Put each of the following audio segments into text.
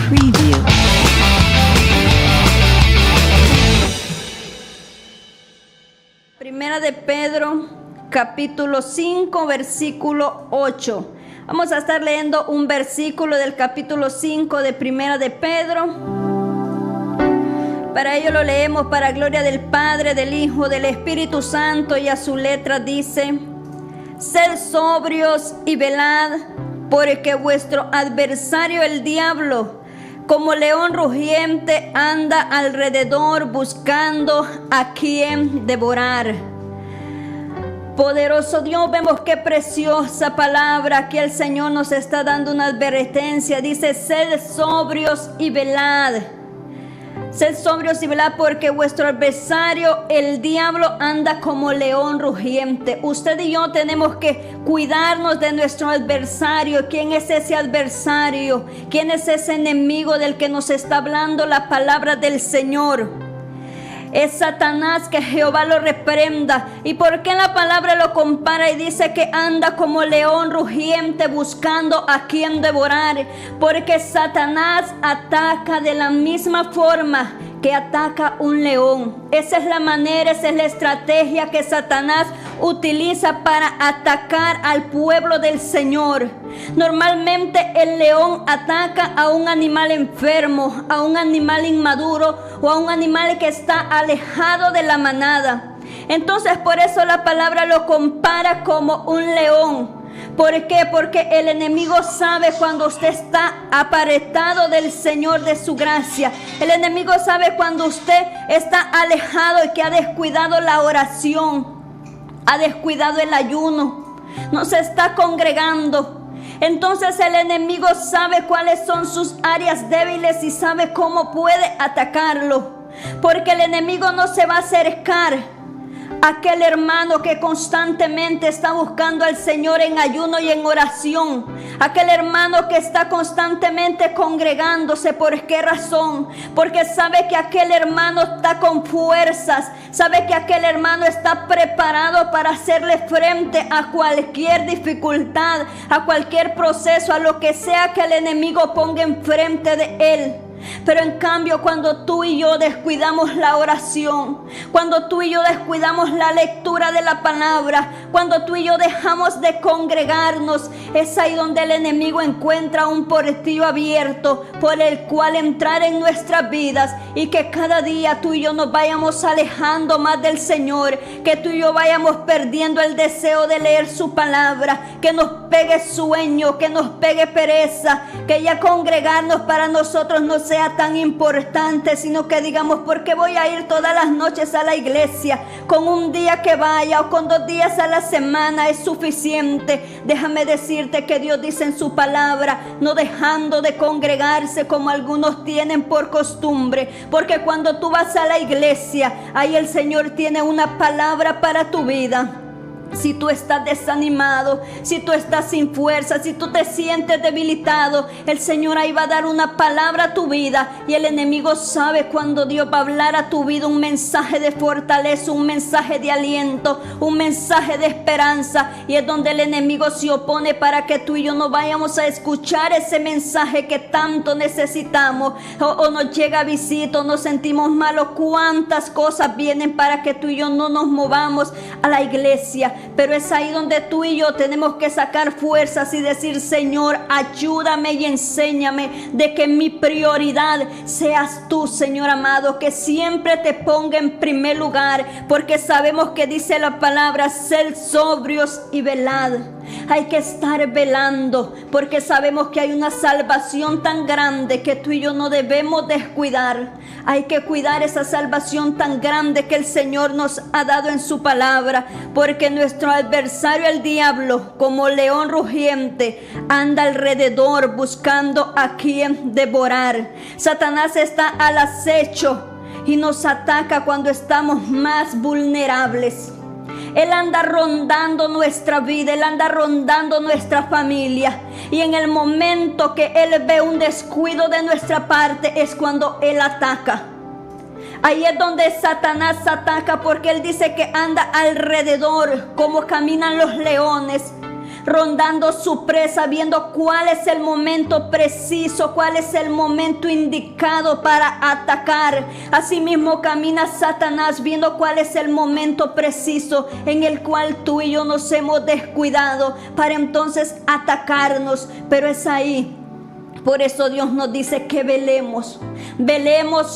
Preview. Primera de Pedro, capítulo 5, versículo 8. Vamos a estar leyendo un versículo del capítulo 5 de Primera de Pedro. Para ello lo leemos para gloria del Padre, del Hijo, del Espíritu Santo, y a su letra dice: Sed sobrios y velad, porque vuestro adversario el diablo, como león rugiente, anda alrededor buscando a quien devorar. Poderoso Dios, vemos qué preciosa palabra. Aquí el Señor nos está dando una advertencia. Dice: sed sobrios y velad. Sed sobrios y velad, porque vuestro adversario, el diablo, anda como león rugiente. Usted y yo tenemos que cuidarnos de nuestro adversario. ¿Quién es ese adversario? ¿Quién es ese enemigo del que nos está hablando la palabra del Señor? Es Satanás, que Jehová lo reprenda. ¿Y por qué la palabra lo compara y dice que anda como león rugiente buscando a quien devorar? Porque Satanás ataca de la misma forma que ataca un león. Esa es la manera, esa es la estrategia que Satanás utiliza para atacar al pueblo del Señor. Normalmente el león ataca a un animal enfermo, a un animal inmaduro o a un animal que está alejado de la manada. Entonces por eso la palabra lo compara como un león. ¿Por qué? Porque el enemigo sabe cuando usted está apartado del Señor, de su gracia. El enemigo sabe cuando usted está alejado y que ha descuidado la oración, ha descuidado el ayuno, no se está congregando. Entonces el enemigo sabe cuáles son sus áreas débiles y sabe cómo puede atacarlo. Porque el enemigo no se va a acercar a aquel hermano que constantemente está buscando al Señor en ayuno y en oración. Aquel hermano que está constantemente congregándose. ¿Por qué razón? Porque sabe que aquel hermano está con fuerzas. Sabe que aquel hermano está preparado para hacerle frente a cualquier dificultad, a cualquier proceso, a lo que sea que el enemigo ponga enfrente de él. Pero en cambio, cuando tú y yo descuidamos la oración, cuando tú y yo descuidamos la lectura de la palabra, cuando tú y yo dejamos de congregarnos, es ahí donde el enemigo encuentra un portillo abierto por el cual entrar en nuestras vidas, y que cada día tú y yo nos vayamos alejando más del Señor, que tú y yo vayamos perdiendo el deseo de leer su palabra, que nos pegue sueño, que nos pegue pereza, que ya congregarnos para nosotros no sea tan importante, sino que digamos: ¿por qué voy a ir todas las noches a la iglesia? Con un día que vaya o con 2 días a la semana es suficiente. Déjame decirte que Dios dice en su palabra: no dejando de congregarse como algunos tienen por costumbre. Porque cuando tú vas a la iglesia, ahí el Señor tiene una palabra para tu vida. Si tú estás desanimado, si tú estás sin fuerza, si tú te sientes debilitado, el Señor ahí va a dar una palabra a tu vida. Y el enemigo sabe cuando Dios va a hablar a tu vida un mensaje de fortaleza, un mensaje de aliento, un mensaje de esperanza. Y es donde el enemigo se opone para que tú y yo no vayamos a escuchar ese mensaje que tanto necesitamos. O nos llega visita, o nos sentimos malos. Cuántas cosas vienen para que tú y yo no nos movamos a la iglesia. Pero es ahí donde tú y yo tenemos que sacar fuerzas y decir: Señor, ayúdame y enséñame de que mi prioridad seas tú, Señor amado, que siempre te ponga en primer lugar, porque sabemos que dice la palabra: sed sobrios y velad. Hay que estar velando, porque sabemos que hay una salvación tan grande que tú y yo no debemos descuidar. Hay que cuidar esa salvación tan grande que el Señor nos ha dado en su palabra, porque nuestro adversario, el diablo, como león rugiente, anda alrededor buscando a quien devorar. Satanás está al acecho y nos ataca cuando estamos más vulnerables. Él anda rondando nuestra vida, Él anda rondando nuestra familia. Y en el momento que Él ve un descuido de nuestra parte es cuando Él ataca. Ahí es donde Satanás ataca, porque Él dice que anda alrededor como caminan los leones, rondando su presa, viendo cuál es el momento preciso, cuál es el momento indicado para atacar. Asimismo camina Satanás viendo cuál es el momento preciso en el cual tú y yo nos hemos descuidado para entonces atacarnos. Pero es ahí. Por eso Dios nos dice que velemos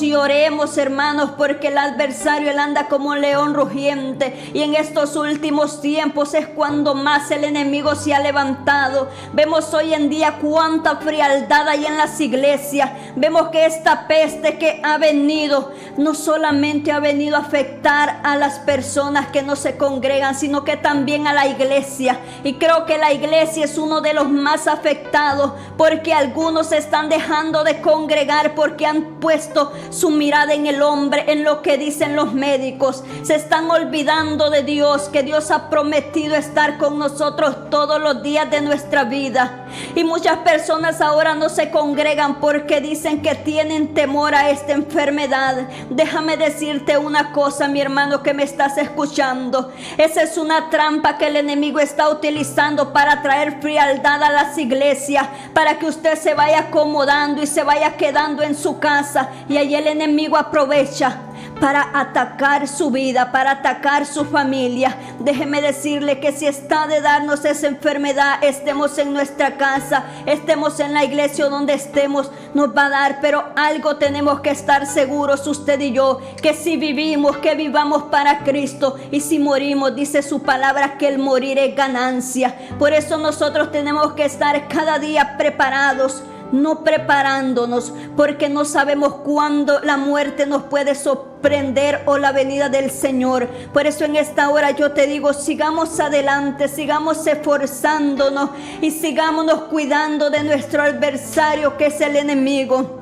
y oremos, hermanos, porque el adversario, él anda como un león rugiente, y en estos últimos tiempos es cuando más el enemigo se ha levantado. Vemos hoy en día cuánta frialdad hay en las iglesias. Vemos que esta peste que ha venido, no solamente ha venido a afectar a las personas que no se congregan, sino que también a la iglesia. Y creo que la iglesia es uno de los más afectados, porque algunos se están dejando de congregar porque han puesto su mirada en el hombre, en lo que dicen los médicos. Se están olvidando de Dios, que Dios ha prometido estar con nosotros todos los días de nuestra vida. Y muchas personas ahora no se congregan porque dicen que tienen temor a esta enfermedad. Déjame decirte una cosa, mi hermano que me estás escuchando. Esa es una trampa que el enemigo está utilizando para traer frialdad a las iglesias, para que usted se vaya acomodando y se vaya quedando en su casa, y ahí el enemigo aprovecha para atacar su vida, para atacar su familia. Déjeme decirle que si está de darnos esa enfermedad, estemos en nuestra casa, estemos en la iglesia o donde estemos, nos va a dar. Pero algo tenemos que estar seguros, usted y yo, que si vivimos, que vivamos para Cristo, y si morimos, dice su palabra que el morir es ganancia. Por eso nosotros tenemos que estar cada día preparados, no preparándonos, porque no sabemos cuándo la muerte nos puede sorprender o la venida del Señor. Por eso en esta hora yo te digo, sigamos adelante, sigamos esforzándonos y sigámonos cuidando de nuestro adversario, que es el enemigo.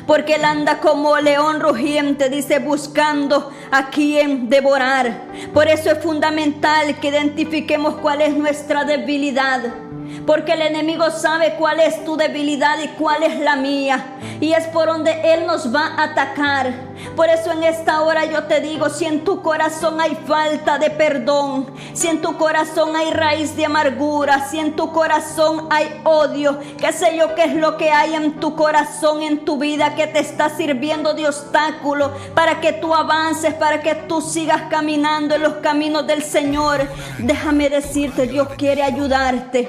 Porque él anda como león rugiente, dice, buscando a quien devorar. Por eso es fundamental que identifiquemos cuál es nuestra debilidad, porque el enemigo sabe cuál es tu debilidad y cuál es la mía, y es por donde él nos va a atacar. Por eso en esta hora yo te digo, si en tu corazón hay falta de perdón, si en tu corazón hay raíz de amargura, si en tu corazón hay odio, qué sé yo qué es lo que hay en tu corazón, en tu vida, que te está sirviendo de obstáculo para que tú avances, para que tú sigas caminando en los caminos del Señor, déjame decirte, Dios quiere ayudarte.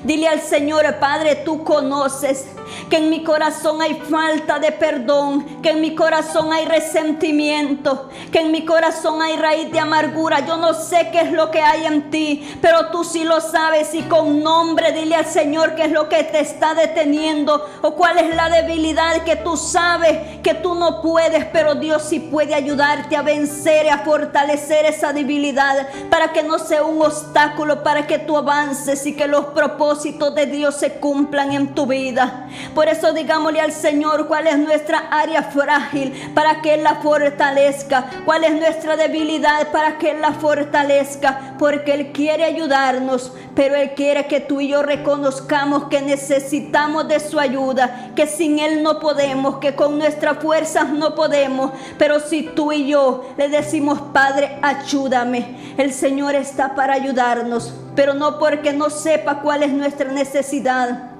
Dile al Señor: Padre, tú conoces que en mi corazón hay falta de perdón, que en mi corazón hay resentimiento, que en mi corazón hay raíz de amargura. Yo no sé qué es lo que hay en ti, pero tú sí lo sabes, y con nombre dile al Señor qué es lo que te está deteniendo, o cuál es la debilidad que tú sabes que tú no puedes, pero Dios sí puede ayudarte a vencer y a fortalecer esa debilidad, para que no sea un obstáculo, para que tú avances y que los propósitos de Dios se cumplan en tu vida. Por eso digámosle al Señor cuál es nuestra área frágil, para que Él la fortalezca, cuál es nuestra debilidad, para que Él la fortalezca, porque Él quiere ayudarnos, pero Él quiere que tú y yo reconozcamos que necesitamos de su ayuda, que sin Él no podemos, que con nuestras fuerzas no podemos. Pero si tú y yo le decimos: Padre, ayúdame, el Señor está para ayudarnos, pero no porque no sepa cuál es nuestra necesidad,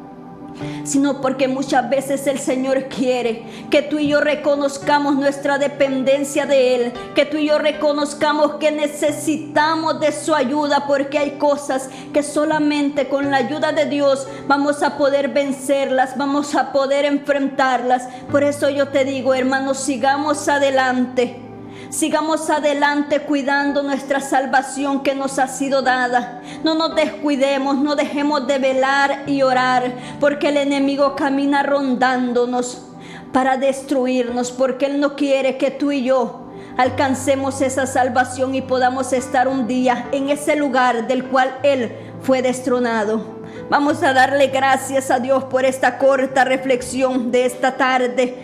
sino porque muchas veces el Señor quiere que tú y yo reconozcamos nuestra dependencia de Él, que tú y yo reconozcamos que necesitamos de su ayuda, porque hay cosas que solamente con la ayuda de Dios vamos a poder vencerlas, vamos a poder enfrentarlas. Por eso yo te digo, hermanos, sigamos adelante. Sigamos adelante cuidando nuestra salvación que nos ha sido dada. No nos descuidemos, no dejemos de velar y orar, porque el enemigo camina rondándonos para destruirnos, porque Él no quiere que tú y yo alcancemos esa salvación y podamos estar un día en ese lugar del cual Él fue destronado. Vamos a darle gracias a Dios por esta corta reflexión de esta tarde,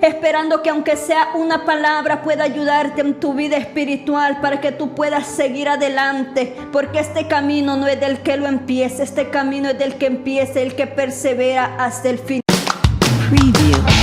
esperando que aunque sea una palabra pueda ayudarte en tu vida espiritual, para que tú puedas seguir adelante, porque este camino no es del que lo empiece, este camino es del que empiece, el que persevera hasta el fin. Preview.